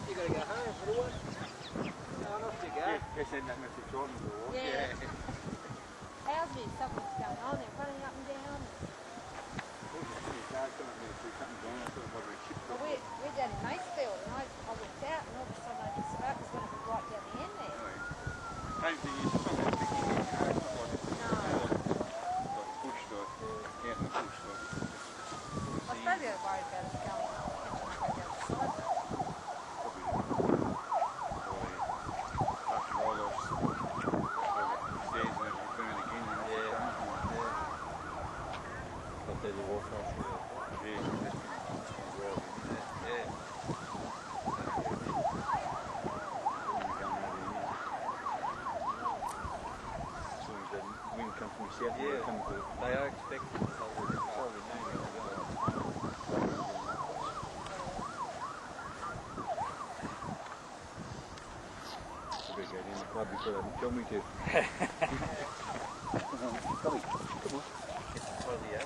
You gotta go home for the one. Oh, off you go. Yeah, send that message on the door. Yeah. How's me? Something's going on. They're running up and down. Well, we're down in Macefield, and I went out, and all of a sudden I just spark was when it was right down the end there. Same thing is, it's not that sticky, you know, it's not like it's No. like bush like, out in the bush like. I suppose they're worried about it going up, catching up over the other side. Probably after wildlife stairs and it'll burn again. But there's a walk off. Yeah, that's wild, isn't it? Yeah. As soon as the wind comes from the south, Yeah. it comes to They are expecting solid go down the club before they tell me to. Come on. Fuzzy, eh?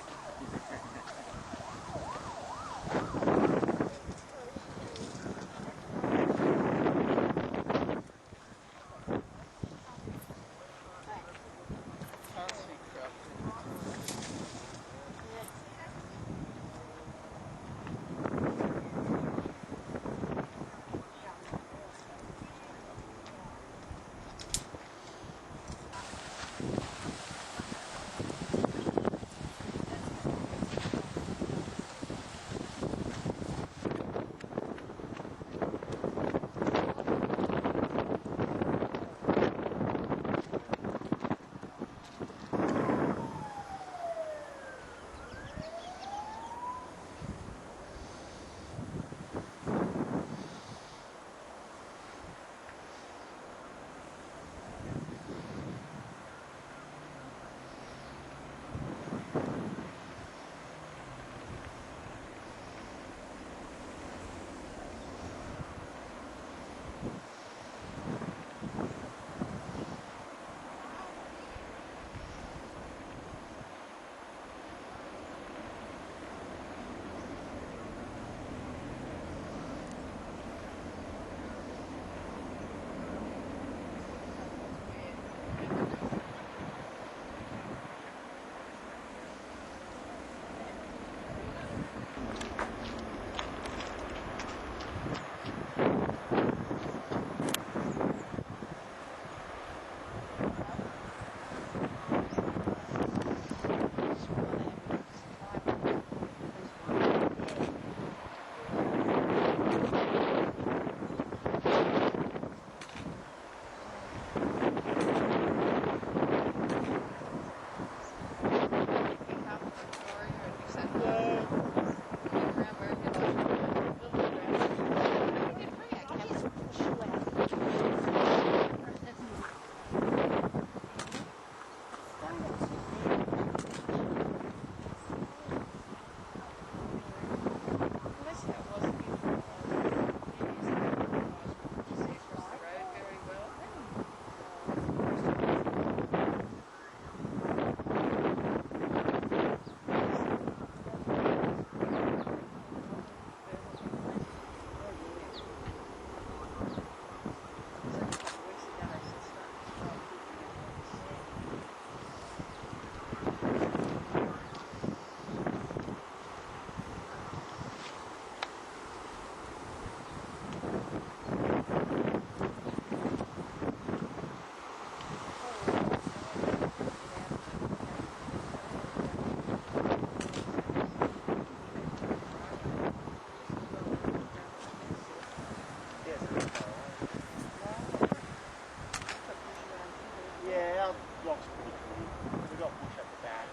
Yeah, our block's pretty cool. We've got bush at the back.